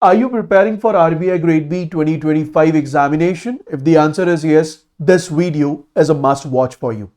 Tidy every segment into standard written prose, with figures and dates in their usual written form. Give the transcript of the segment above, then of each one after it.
Are you preparing for RBI Grade B 2025 examination? If the answer is yes, this video is a must watch for you.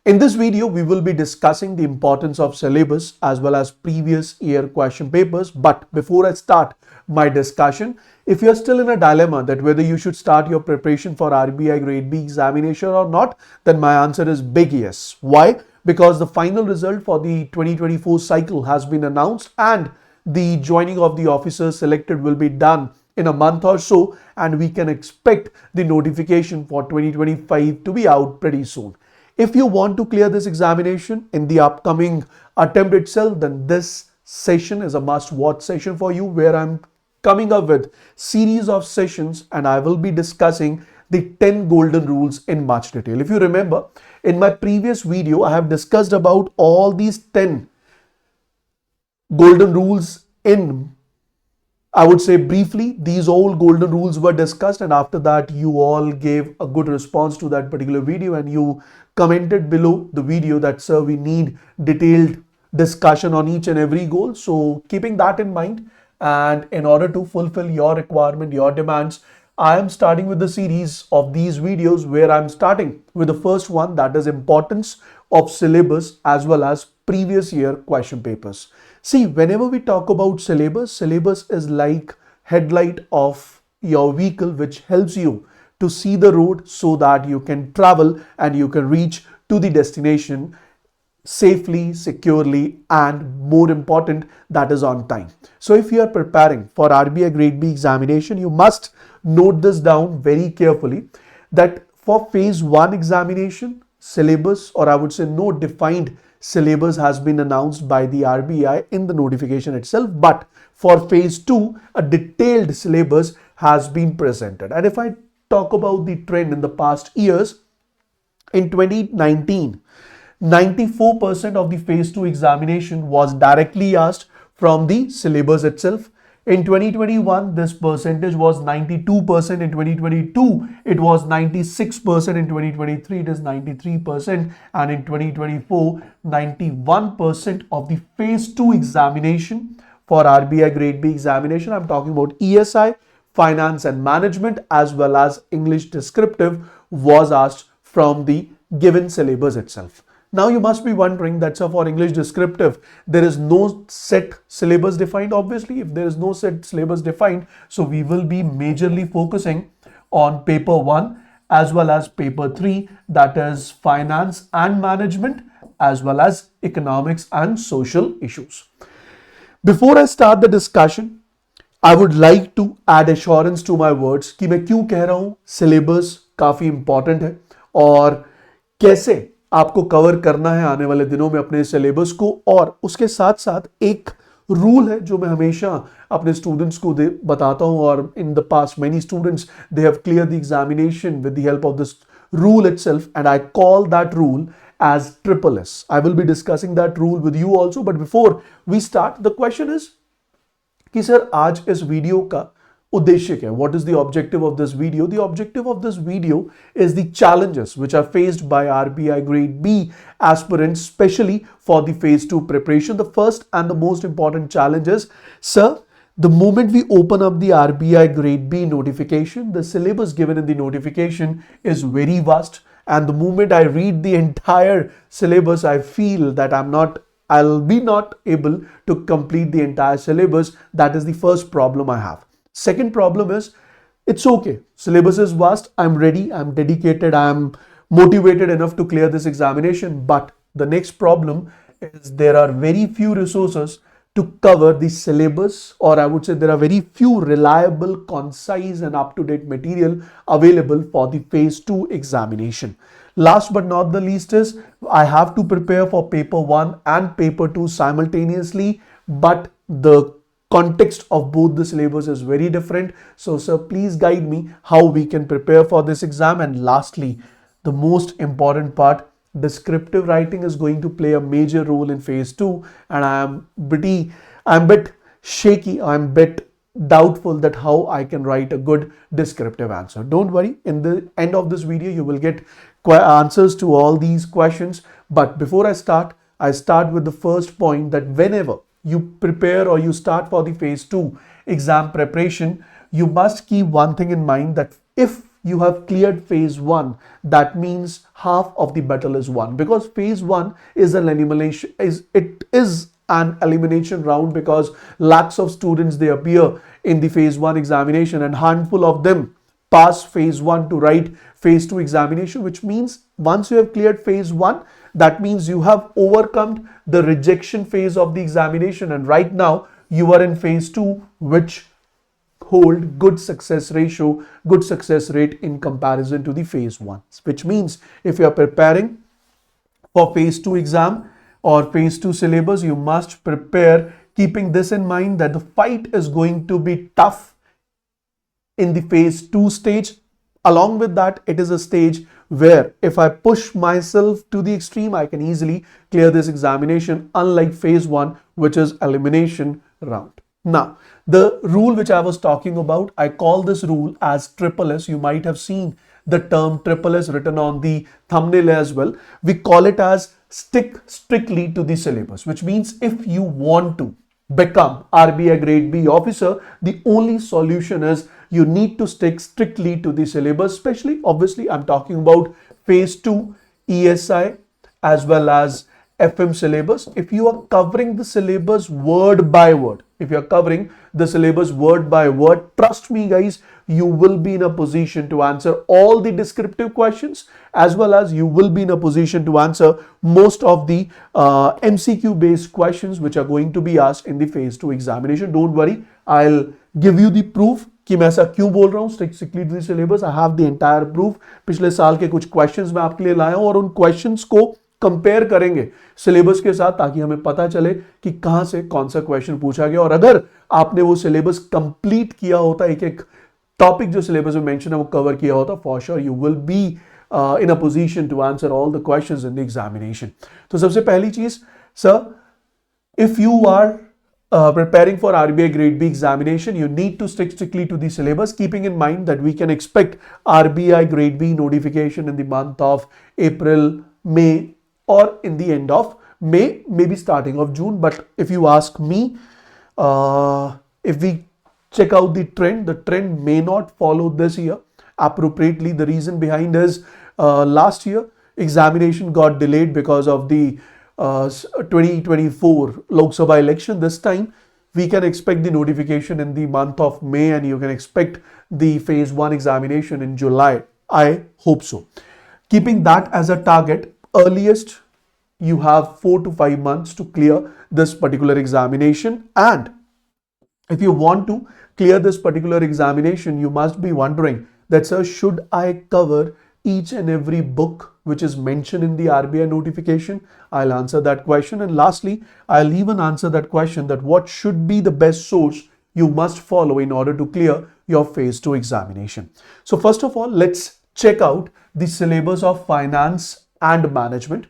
In this video, we will be discussing the importance of syllabus as well as previous year question papers. But before I start my discussion, if you're still in a dilemma that whether you should start your preparation for RBI Grade B examination or not, then my answer is big yes. Why? Because the final result for the 2024 cycle has been announced and the joining of the officers selected will be done in a month or so, and we can expect the notification for 2025 to be out pretty soon. If you want to clear this examination in the upcoming attempt itself, then this session is a must-watch session for you, where I'm coming up with series of sessions and I will be discussing the 10 golden rules in much detail. If you remember, in my previous video, I have discussed about all these 10 golden rules in, I would say briefly. These all golden rules were discussed, and after that you all gave a good response to that particular video and you commented below the video that, sir, we need detailed discussion on each and every goal. So keeping that in mind, and in order to fulfill your requirement, your demands, I am starting with the series of these videos where I'm starting with the first one, that is importance of syllabus as well as previous year question papers. See, whenever we talk about syllabus, syllabus is like headlight of your vehicle which helps you to see the road so that you can travel and you can reach to the destination safely, securely, and more important, that is on time. So if you are preparing for RBI Grade B examination, you must note this down very carefully, that for phase 1 examination, syllabus, or I would say no defined syllabus has been announced by the RBI in the notification itself, but for phase 2 a detailed syllabus has been presented. And if I talk about the trend in the past years, in 2019 94% of the phase 2 examination was directly asked from the syllabus itself. In 2021, this percentage was 92%. In 2022, it was 96%. In 2023, it is 93%. And in 2024, 91% of the phase 2 examination for RBI Grade B examination, I'm talking about ESI, Finance and Management, as well as English Descriptive, was asked from the given syllabus itself. Now you must be wondering that, so for English Descriptive, there is no set syllabus defined. Obviously, if there is no set syllabus defined, so we will be majorly focusing on paper 1 as well as paper 3, that is Finance and Management as well as Economics and Social Issues. Before I start the discussion, I would like to add assurance to my words कि मैं क्यों कह रहा हूँ syllabus काफ़ी important है और कैसे आपको कवर करना है आने वाले दिनों में अपने सिलेबस को। और उसके साथ साथ एक रूल है जो मैं हमेशा अपने स्टूडेंट्स को बताता हूं, और in the past many students they have clear the examination with the help of this rule itself, and I call that rule as triple S. I will be discussing that rule with you also, but before we start, the question is कि sir आज इस video का उद्देश्य क्या है? What is the objective of this video? The objective of this video is the challenges which are faced by RBI Grade B aspirants, especially for the phase 2 preparation. The first and the most important challenge is, sir, the moment we open up the RBI Grade B notification, the syllabus given in the notification is very vast. And the moment I read the entire syllabus, I feel that I'll be not able to complete the entire syllabus. That is the first problem I have. Second problem is, it's okay. Syllabus is vast. I'm ready. I'm dedicated. I'm motivated enough to clear this examination. But the next problem is there are very few resources to cover the syllabus, or I would say there are very few reliable, concise and up-to-date material available for the phase 2 examination. Last but not the least is, I have to prepare for paper 1 and paper 2 simultaneously, but the context of both the syllabus is very different. So sir, please guide me how we can prepare for this exam. And lastly, the most important part, descriptive writing is going to play a major role in phase 2, and I'm a bit shaky, I'm a bit doubtful that how I can write a good descriptive answer. Don't worry, in the end of this video you will get answers to all these questions. But before I start with the first point, that whenever you prepare or you start for the phase 2 exam preparation, you must keep one thing in mind, that if you have cleared phase 1, that means half of the battle is won, because phase 1 is an elimination round, because lakhs of students, they appear in the phase 1 examination and handful of them pass phase 1 to write phase 2 examination, which means once you have cleared phase 1, that means you have overcome the rejection phase of the examination, and right now you are in phase 2, which hold good success ratio, good success rate in comparison to the phase 1, which means if you are preparing for phase 2 exam or phase 2 syllabus, you must prepare keeping this in mind, that the fight is going to be tough in the phase 2 stage. Along with that, it is a stage where if I push myself to the extreme, I can easily clear this examination, unlike phase 1, which is elimination round. Now, the rule which I was talking about, I call this rule as triple S. You might have seen the term triple S written on the thumbnail as well. We call it as stick strictly to the syllabus, which means if you want to become RBI grade B officer, the only solution is you need to stick strictly to the syllabus, especially obviously I'm talking about phase 2 ESI as well as FM syllabus. If you are covering the syllabus word by word, trust me guys, you will be in a position to answer all the descriptive questions, as well as you will be in a position to answer most of the MCQ based questions which are going to be asked in the phase 2 examination. Don't worry, I'll give you the proof कि मैं ऐसा क्यों बोल रहा हूँ strictly to the syllabus. I have the entire proof. पिछले साल के कुछ क्वेश्चंस मैं आपके लिए लाया हूं और उन क्वेश्चंस को कंपेयर करेंगे सिलेबस के साथ, ताकि हमें पता चले कि कहां से कौन सा क्वेश्चन पूछा गया. और अगर आपने वो सिलेबस कंप्लीट किया होता, एक एक टॉपिक जो सिलेबस में मेंशन है वो कवर किया होता, for sure you will be in a position to answer all the questions in the examination. तो सबसे पहली चीज, sir, if you are preparing for RBI Grade B examination, you need to stick strictly to the syllabus, keeping in mind that we can expect RBI Grade B notification in the month of April, May, or in the end of May, maybe starting of June. But if you ask me, if we check out the trend may not follow this year appropriately. The reason behind is last year examination got delayed because of the 2024 Lok Sabha election. This time we can expect the notification in the month of May, and you can expect the phase 1 examination in July. I hope so. Keeping that as a target, earliest you have 4 to 5 months to clear this particular examination. And if you want to clear this particular examination, you must be wondering that, sir, should I cover each and every book which is mentioned in the RBI notification? I'll answer that question. And lastly, I'll even answer that question, that what should be the best source you must follow in order to clear your phase 2 examination. So first of all, let's check out the syllabus of finance and management.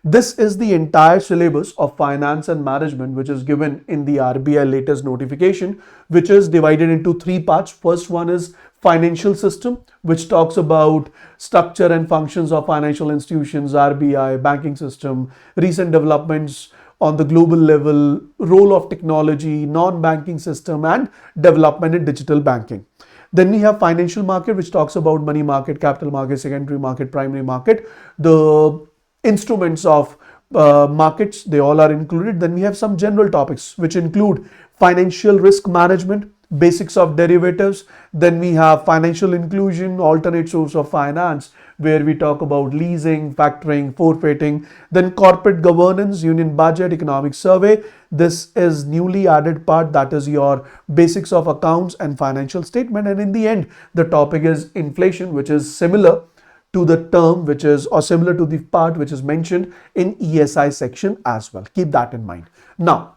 This is the entire syllabus of finance and management which is given in the RBI latest notification, which is divided into 3 parts. First one is financial system, which talks about structure and functions of financial institutions, RBI, banking system, recent developments on the global level, role of technology, non-banking system, and development in digital banking. Then we have financial market, which talks about money market, capital market, secondary market, primary market, the instruments of markets, they all are included. Then we have some general topics which include financial risk management, basics of derivatives. Then we have financial inclusion, alternate source of finance, where we talk about leasing, factoring, forfeiting. Then corporate governance, union budget, economic survey. This is newly added part, that is your basics of accounts and financial statement. And in the end, the topic is inflation, which is similar to the term which is, or similar to the part which is mentioned in ESI section as well. Keep that in mind. Now,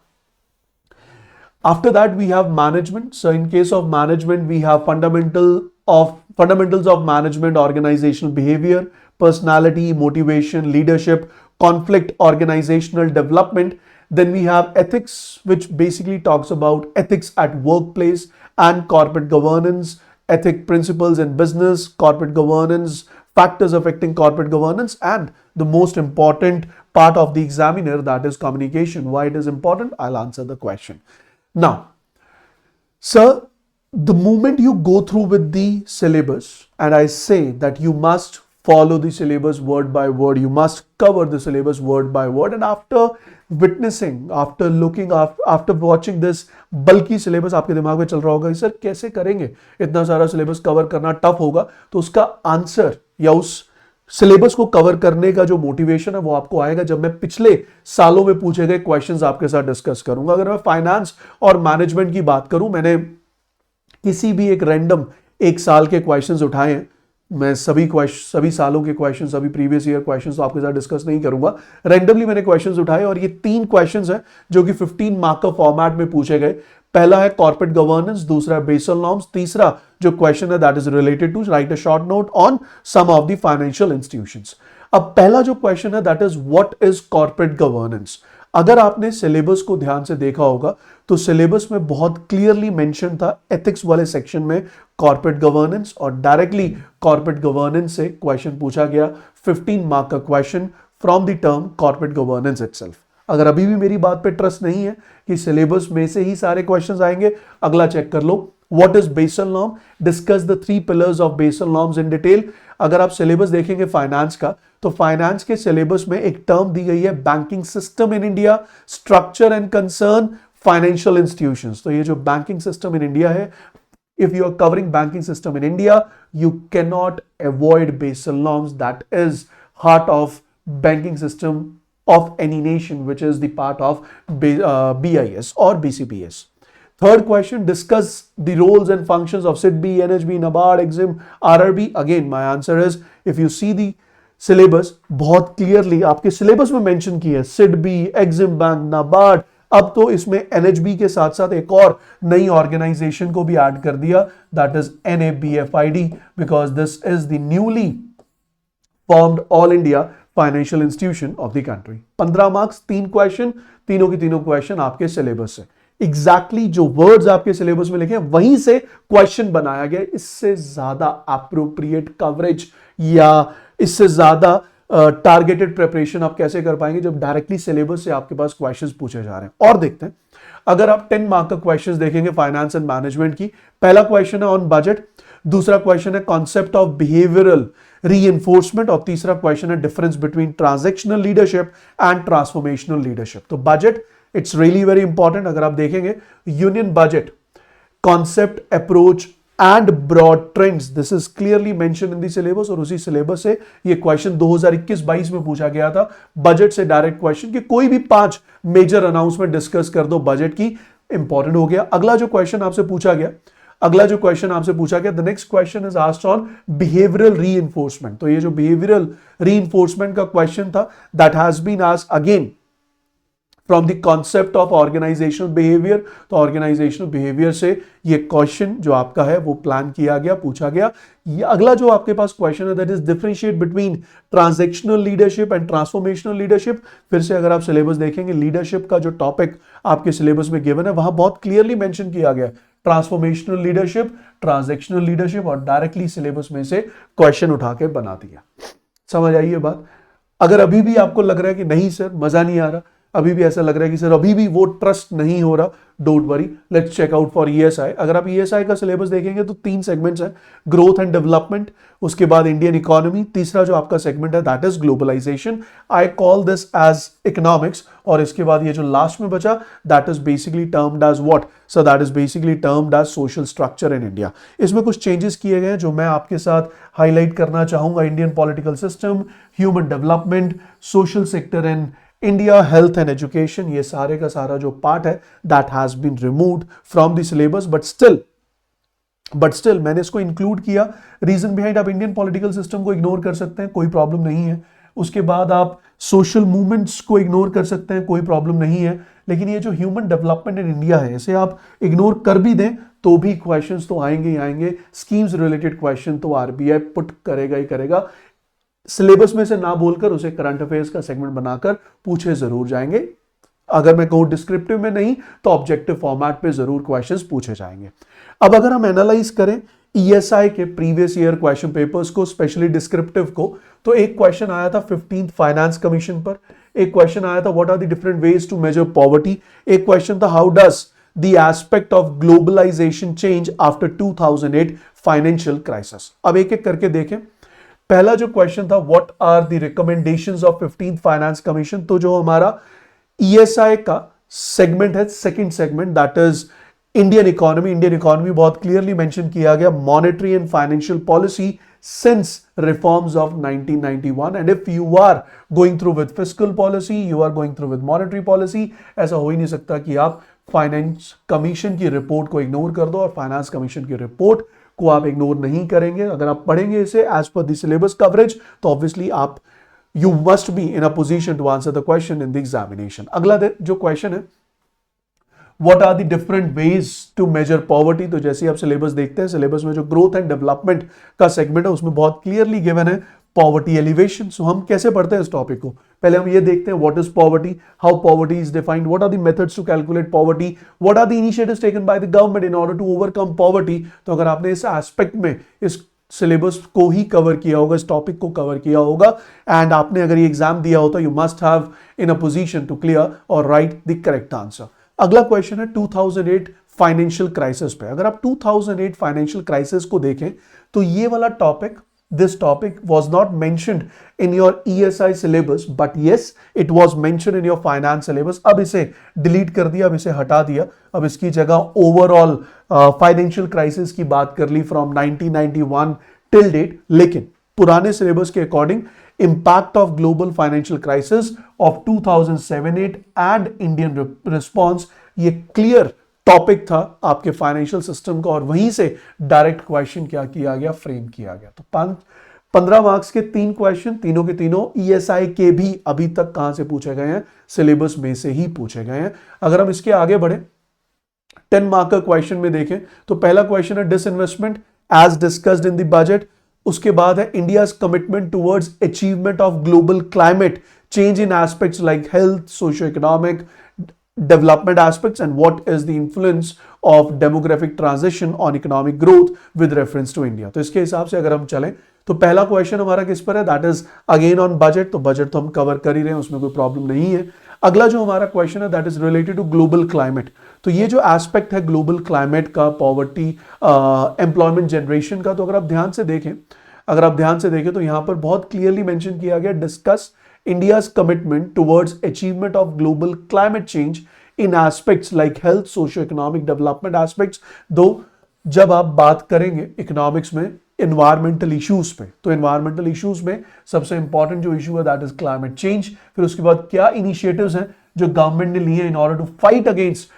after that we have management. So in case of management, we have fundamentals of management, organizational behavior, personality, motivation, leadership, conflict, organizational development. Then we have ethics, which basically talks about ethics at workplace and corporate governance, ethic principles in business, corporate governance, factors affecting corporate governance, and the most important part of the examiner, that is communication. Why it is important? I'll answer the question. Now, sir, the moment you go through with the syllabus and I say that you must follow the syllabus word by word, you must cover the syllabus word by word, and after witnessing, after looking, after watching this बल्कि syllabus आपके दिमाग में चल रहा होगा कि sir कैसे करेंगे, इतना सारा syllabus कवर करना टफ होगा, तो उसका आंसर या उस सिलेबस को कवर करने का जो मोटिवेशन है वो आपको आएगा जब मैं पिछले सालों में पूछे गए क्वेश्चंस आपके साथ डिस्कस करूंगा। अगर मैं फाइनेंस और मैनेजमेंट की बात करूं, मैंने किसी भी एक रैंडम एक साल के क्वेश्चंस उठाए हैं, मैं सभी सालों के क्वेश्चंस, सभी प्रीवियस ईयर क्वेश्चंस तो आपके साथ डिस्कस नहीं करूंगा, रैंडमली मैंने क्वेश्चंस उठाए और ये 3 क्वेश्चंस हैं जो कि 15 मार्क का फॉर्मेट में पूछे गए। पहला है कॉर्पोरेट गवर्नेंस, दूसरा बेसल नॉर्म्स, तीसरा जो क्वेश्चन है that is related to write a short note on some of the financial institutions. अब पहला जो क्वेश्चन है that is what is corporate governance. अगर आपने सिलेबस को ध्यान से देखा होगा तो सिलेबस में बहुत क्लियरली मेंशन था एथिक्स वाले सेक्शन में कॉर्पोरेट गवर्नेंस, और डायरेक्टली कॉर्पोरेट गवर्नेंस से क्वेश्चन पूछा गया, 15 मार्क का question from the term corporate governance itself. अगर अभी भी मेरी बात पे ट्रस्ट नहीं है कि सिलेबस में से ही सारे क्वेश्चंस आएंगे, अगला चेक कर लो, what is Basel norm, discuss the 3 pillars of Basel norms in detail. अगर आप सिलेबस देखेंगे फाइनेंस का तो फाइनेंस के सिलेबस में एक टर्म दी गई है banking system in India, structure and concern, financial institutions. तो ये जो बैंकिंग सिस्टम इन इंडिया है, if you are covering banking system in India, you cannot avoid basal norms, that is heart of banking system of any nation, which is the part of BIS or BCPS. Third question, discuss the roles and functions of SIDBI, NHB, NABARD, EXIM, RRB. Again, my answer is, if you see the syllabus, बहुत clearly आपके syllabus में mention की है SIDBI, EXIM Bank, NABARD। अब तो इसमें NHB के साथ साथ एक और नई ऑर्गेनाइजेशन को भी ऐड कर दिया, that is NABFID, because this is the newly formed all India financial institution of the country. 15 marks, 3 question, तीनों की तीनों क्वेश्चन आपके सिलेबस से एग्जैक्टली जो वर्ड्स आपके सिलेबस में लिखे वहीं से क्वेश्चन बनाया गया। इससे ज्यादा अप्रोप्रिएट कवरेज या इससे ज्यादा टारगेटेड प्रिपरेशन आप कैसे कर पाएंगे जब डायरेक्टली सिलेबस से आपके पास क्वेश्चंस पूछे जा रहे हैं। और देखते हैं, अगर आप 10 मार्क का क्वेश्चंस देखेंगे फाइनेंस एंड मैनेजमेंट की, पहला क्वेश्चन है ऑन बजट, दूसरा क्वेश्चन है कॉन्सेप्ट ऑफ बिहेवियरल रीइंफोर्समेंट, और तीसरा क्वेश्चन है difference between transactional leadership and transformational leadership. तो budget it's really very important. अगर आप देखेंगे union budget, concept, approach and broad trends, this is clearly mention in the syllabus, और उसी syllabus से ये क्वेश्चन 2021-22 में पूछा गया था। बजट से डायरेक्ट क्वेश्चन कि कोई भी 5 मेजर अनाउंसमेंट डिस्कस कर दो बजट की, इंपॉर्टेंट हो गया। अगला जो क्वेश्चन आपसे पूछा गया, the next question is asked on behavioural reinforcement. तो ये जो बिहेवियरल रीइंफोर्समेंट का क्वेश्चन था that has been asked again from the concept of organisational behaviour. तो ऑर्गेनाइजेशनल बिहेवियर से ये क्वेश्चन जो आपका है वो प्लान किया गया, पूछा गया। ये अगला जो आपके पास क्वेश्चन है that is differentiate between transactional leadership and transformational leadership. फिर से अगर आप सिलेबस देखेंगे, लीडरशिप का जो टॉपिक आपके सिलेबस में गिवन है वहां बहुत क्लियरली मेंशन किया गया ट्रांसफॉर्मेशनल लीडरशिप, ट्रांजैक्शनल लीडरशिप, और डायरेक्टली सिलेबस में से क्वेश्चन उठा के बना दिया। समझ आई ये बात? अगर अभी भी आपको लग रहा है कि नहीं सर मजा नहीं आ रहा, अभी भी ऐसा लग रहा है कि सर अभी भी वो ट्रस्ट नहीं हो रहा, don't worry, let's check out for ESI। अगर आप ESI का सिलेबस देखेंगे तो 3 सेगमेंट्स हैं, ग्रोथ एंड डेवलपमेंट, उसके बाद इंडियन इकोनॉमी, तीसरा जो आपका सेगमेंट है that is globalisation. I call this as economics, और इसके बाद ये जो लास्ट में बचा that is basically termed as what, so that is basically termed as social structure in India. इसमें कुछ चेंजेस किए गए हैं जो मैं आपके साथ हाईलाइट करना चाहूंगा। Indian political system, human development, social sector in India, health and education, ये सारे का सारा जो पार्ट है that has been removed from the syllabus, but still मैंने इसको इंक्लूड किया। रीजन बिहाइंड, आप इंडियन पॉलिटिकल सिस्टम को इग्नोर कर सकते हैं, कोई प्रॉब्लम नहीं है। उसके बाद आप सोशल मूवमेंट्स को इग्नोर कर सकते हैं, कोई प्रॉब्लम नहीं है। लेकिन ये जो ह्यूमन डेवलपमेंट इन इंडिया है, इसे आप इग्नोर कर भी दें तो भी क्वेश्चंस तो आएंगे ही आएंगे। स्कीम्स रिलेटेड क्वेश्चन तो RBI पुट करेगा ही करेगा। सिलेबस में से ना बोलकर उसे करंट अफेयर्स का सेगमेंट बनाकर पूछे जरूर जाएंगे। अगर मैं कहूं डिस्क्रिप्टिव में नहीं तो ऑब्जेक्टिव फॉर्मेट पे जरूर क्वेश्चंस पूछे जाएंगे। अब अगर हम एनालाइज करें ईएसआई के प्रीवियस ईयर क्वेश्चन पेपर्स को, स्पेशली डिस्क्रिप्टिव को, तो एक क्वेश्चन आया था 15th फाइनेंस कमीशन पर, एक क्वेश्चन आया था what are the different ways to measure poverty, एक क्वेश्चन था how does the aspect of globalisation change after 2008 financial crisis. अब एक एक करके देखें। पहला जो क्वेश्चन था what are the recommendations of 15th finance commission, तो जो हमारा ईएसआई का सेगमेंट है, second segment, that is Indian economy. Indian economy बहुत क्लियरली मेंशन किया गया, monetary and financial policy since reforms of 1991, and if you are going through with fiscal policy, you are going through with monetary policy, ऐसा हो ही नहीं सकता कि आप finance commission की रिपोर्ट को इग्नोर कर दो और फाइनेंस कमीशन की रिपोर्ट को आप इग्नोर नहीं करेंगे। अगर आप पढ़ेंगे इसे as per the syllabus coverage, तो ऑब्वियसली आप you must be in a position to answer the question in the examination. अगला जो क्वेश्चन है What are the different ways to measure poverty? तो जैसे आप सिलेबस देखते हैं, सिलेबस में जो ग्रोथ एंड डेवलपमेंट का सेगमेंट है उसमें बहुत क्लियरली गिवन है पॉवर्टी एलिवेशन। सो हम कैसे पढ़ते हैं इस टॉपिक को, पहले हम ये देखते हैं what is poverty, how poverty is defined, what are the methods to calculate poverty, what are the initiatives taken by the government in order to overcome poverty. तो अगर आपने इस एस्पेक्ट में इस सिलेबस को ही कवर किया होगा, इस टॉपिक को कवर किया होगा, एंड आपने अगर ये एग्जाम दिया होता, you must have in a position to clear और राइट द करेक्ट आंसर। अगला क्वेश्चन है 2008 फाइनेंशियल क्राइसिस पे। अगर आप 2008 फाइनेंशियल क्राइसिस को देखें तो ये वाला topic, this topic was not mentioned in your ESI syllabus, but yes it was mentioned in your finance syllabus. अब इसे डिलीट कर दिया, अब इसे हटा दिया, अब इसकी जगह ओवरऑल फाइनेंशियल क्राइसिस की बात कर ली फ्रॉम 1991 टिल डेट। लेकिन पुराने सिलेबस के according impact of global financial crisis of 2007-8 and Indian response, ये क्लियर टॉपिक था आपके फाइनेंशियल सिस्टम का, और वहीं से डायरेक्ट क्वेश्चन क्या किया गया, फ्रेम किया गया। तो 15 मार्क्स के 3 क्वेश्चन, तीनों के तीनों ईएसआई के भी अभी तक कहां से पूछे गए हैं, सिलेबस में से ही पूछे गए हैं। अगर हम इसके आगे बढ़े 10 मार्क का क्वेश्चन में देखें तो पहला क्वेश्चन है disinvestment as discussed in the budget. उसके बाद है India's commitment towards achievement of global climate change in aspects like health, socio economic development aspects, and what is the influence of demographic transition on economic growth with reference to India. तो इसके हिसाब से अगर हम चलें तो पहला question हमारा किस पर है, that is again on budget. तो बजट तो हम कवर कर ही रहे हैं, उसमें कोई प्रॉब्लम नहीं है। अगला जो हमारा क्वेश्चन है that is related to global climate. तो ये जो एस्पेक्ट है ग्लोबल क्लाइमेट का, पॉवर्टी, एम्प्लॉयमेंट जनरेशन का, तो अगर आप ध्यान से देखें तो यहां पर बहुत क्लियरली मेंशन किया गया, discuss India's commitment towards achievement of global climate change in aspects like health, socio economic development aspects. दो जब आप बात करेंगे इकोनॉमिक्स में एनवायरमेंटल इश्यूज पे, तो एनवायरमेंटल इश्यूज में सबसे इंपॉर्टेंट जो इशू है दैट इज क्लाइमेट चेंज। फिर उसके बाद क्या इनिशिएटिव्स हैं जो गवर्नमेंट ने लिए in order to fight against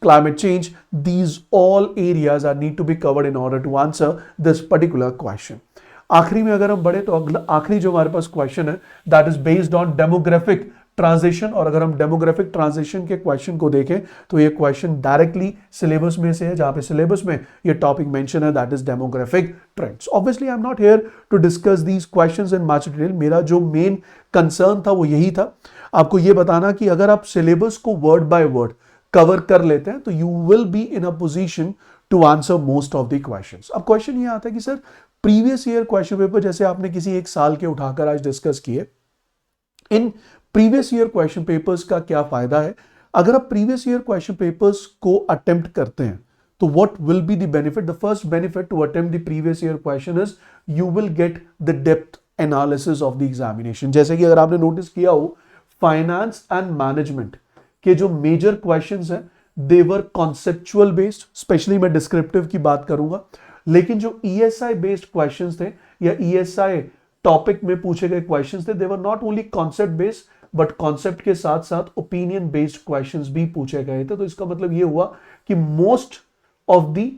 climate change. These all areas are need to be covered in order to answer this particular question. आखिरी में अगर हम बढ़े तो आखिरी जो हमारे पास क्वेश्चन है that is based on demographic transition. और अगर हम डेमोग्राफिक ट्रांजिशन के क्वेश्चन को देखें तो ये क्वेश्चन डायरेक्टली सिलेबस में से है, जहां पे सिलेबस में ये टॉपिक मेंशन है that is demographic trends. Obviously I am not here to discuss these questions in much detail. मेरा जो मेन कंसर्न था वो यही था, आपको ये बताना कि अगर आप सिलेबस को वर्ड बाय वर्ड कवर कर लेते हैं तो you will be in a position to answer most of the questions. अब क्वेश्चन ये आता है कि sir previous year question paper जैसे आपने किसी एक साल के उठाकर आज डिस्कस किए, इन प्रीवियस ईयर क्वेश्चन पेपर्स का क्या फायदा है? अगर आप प्रीवियस ईयर क्वेश्चन पेपर्स को अटेम्प्ट करते हैं तो what will be the benefit? The first benefit to attempt the previous year question is you will get the depth analysis of the examination. जैसे कि अगर आपने नोटिस किया हो, फाइनेंस एंड मैनेजमेंट के जो मेजर क्वेश्चंस हैं दे वर कॉन्सेप्चुअल बेस्ड, स्पेशली मैं डिस्क्रिप्टिव की बात करूंगा। लेकिन जो ईएसआई बेस्ड क्वेश्चंस थे या ईएसआई टॉपिक में पूछे गए क्वेश्चंस थे, they were not only concept based but concept के साथ साथ ओपिनियन बेस्ड क्वेश्चंस भी पूछे गए थे। तो इसका मतलब ये हुआ कि most of the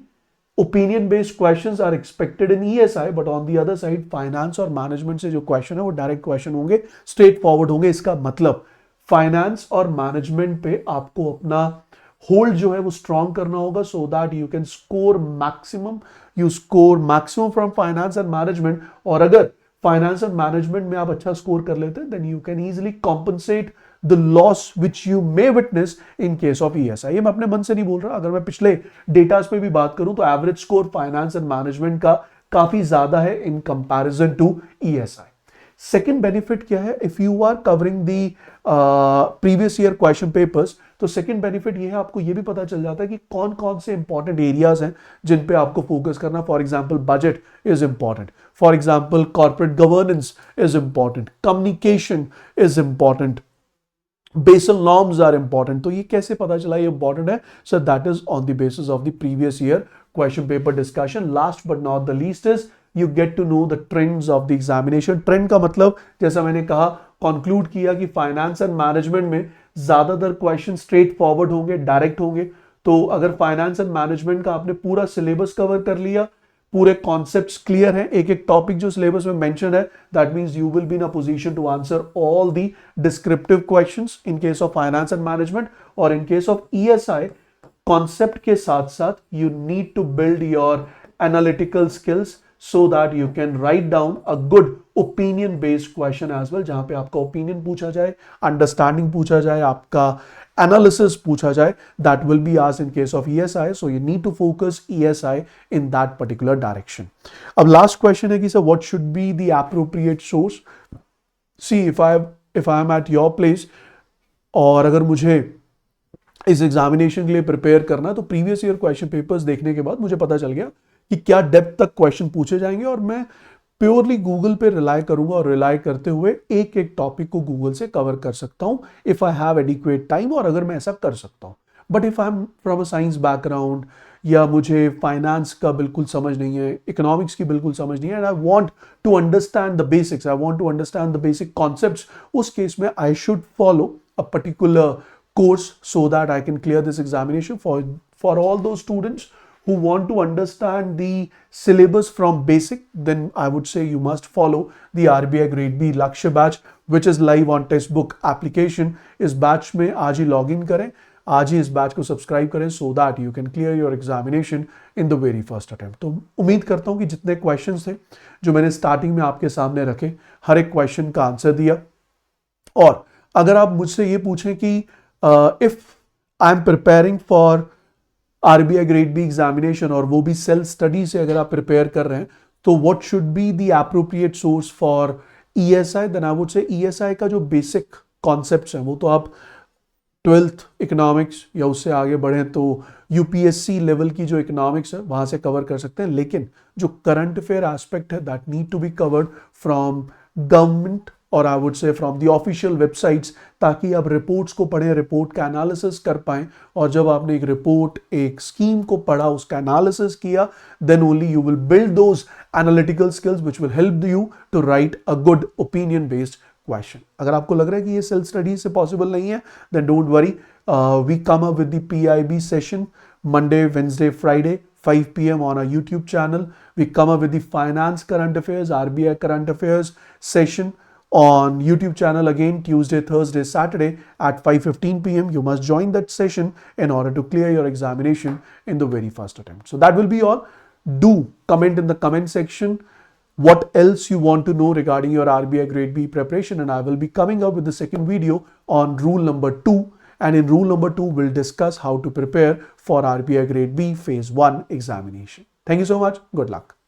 opinion based questions are expected in ESI, but on the other side finance और मैनेजमेंट से जो क्वेश्चन है वो डायरेक्ट क्वेश्चन होंगे, स्ट्रेट फॉरवर्ड होंगे। इसका मतलब फाइनेंस और मैनेजमेंट पे आपको अपना होल्ड जो है वो स्ट्रॉन्ग करना होगा, so that you can score maximum from finance and management. और अगर फाइनेंस एंड मैनेजमेंट में आप अच्छा स्कोर कर लेते हैं then you can easily compensate the loss which you may witness in case of ESI। ये मैं अपने मन से नहीं बोल रहा, अगर मैं पिछले डेटास पे भी बात करूं तो average score finance and management का काफी ज्यादा है in comparison to ESI। Second benefit क्या है, if you are covering the previous year question papers, तो सेकेंड बेनिफिट ये है, आपको ये भी पता चल जाता है कि कौन कौन से इंपॉर्टेंट एरियाज हैं जिन पे आपको फोकस करना। For example budget is important, for example corporate governance is important, communication is important, Basel norms are important. तो ये कैसे पता चला ये इंपॉर्टेंट है? So that is on the basis of the previous year question paper discussion. Last but not the least is you get to know the trends of the examination। Trend का मतलब जैसा मैंने कहा, कंक्लूड किया कि finance and management में ज्यादातर question straight forward होंगे, डायरेक्ट होंगे। तो अगर फाइनेंस एंड मैनेजमेंट का आपने पूरा सिलेबस कवर कर लिया, पूरे कॉन्सेप्ट्स क्लियर हैं, एक एक टॉपिक जो सिलेबस में मेंशन है, that means you will be in a position to answer all the descriptive questions in case of finance and management. और in case of ESI, concept के साथ साथ you need to build your analytical skills so that you can write down a good opinion based question as well, जहां पे आपका opinion पूछा जाए, understanding पूछा जाए, आपका एनालिसिस पूछा जाए। That will be asked in case of ESI, so you need to focus ESI in that particular direction। अब लास्ट क्वेश्चन है कि sir what should be the appropriate source. See if I am at your place और अगर मुझे इस examination के लिए prepare करना है, तो प्रीवियस ईयर क्वेश्चन पेपर्स देखने के बाद मुझे पता चल गया कि क्या डेप्थ तक क्वेश्चन पूछे जाएंगे, और मैं प्योरली गूगल पे रिलाई करूंगा और रिलाई करते हुए एक एक टॉपिक को गूगल से कवर कर सकता हूं if I have adequate time, और अगर मैं ऐसा कर सकता हूं। But if I am from a science background, या मुझे फाइनेंस का बिल्कुल समझ नहीं है, इकोनॉमिक्स की बिल्कुल समझ नहीं है, and I want to understand the basics, I want to understand the basic concepts, उस केस में I should follow a particular course so that I can clear this examination। For all those students who want to understand the syllabus from basic, then I would say you must follow the RBI Grade B Lakshya batch, which is live on textbook application। इस batch में आज ही log in करें, आज ही इस batch को subscribe करें, so that you can clear your examination in the very first attempt। तो उम्मीद करता हूं कि जितने क्वेश्चंस थे जो मैंने स्टार्टिंग में आपके सामने रखे, हर एक क्वेश्चन का आंसर दिया। और अगर आप मुझसे ये पूछें कि if I'm preparing for RBI Grade B examination, और वो भी सेल्फ स्टडी से अगर आप प्रिपेयर कर रहे हैं, तो what should be the appropriate source for ESI, then I would say ESI का जो बेसिक कॉन्सेप्ट्स हैं वो तो आप 12th इकोनॉमिक्स या उससे आगे बढ़े तो UPSC लेवल की जो इकोनॉमिक्स है वहां से कवर कर सकते हैं। लेकिन जो करंट अफेयर एस्पेक्ट है, that need to be covered from government, और I would say from the official websites, ताकि आप रिपोर्ट्स को पढ़ें, रिपोर्ट का एनालिसिस कर पाएं। और जब आपने एक रिपोर्ट, एक स्कीम को पढ़ा, उसका एनालिसिस किया, then only you will build those analytical skills which will help you to write a good opinion based question. अगर आपको लग रहा है कि ये सेल्फ स्टडी से पॉसिबल नहीं है, then don't worry, we come up with the PIB session Monday, Wednesday, Friday 5 PM on our YouTube channel। We come up with the finance current affairs, RBI current affairs session on YouTube channel again Tuesday, Thursday, Saturday at 5:15 PM। You must join that session in order to clear your examination in the very first attempt। So that will be all. Do comment in the comment section what else you want to know regarding your RBI Grade B preparation, and I will be coming up with the second video on rule number 2, and in rule number 2 we'll discuss how to prepare for RBI Grade B phase 1 examination। Thank you so much. Good luck.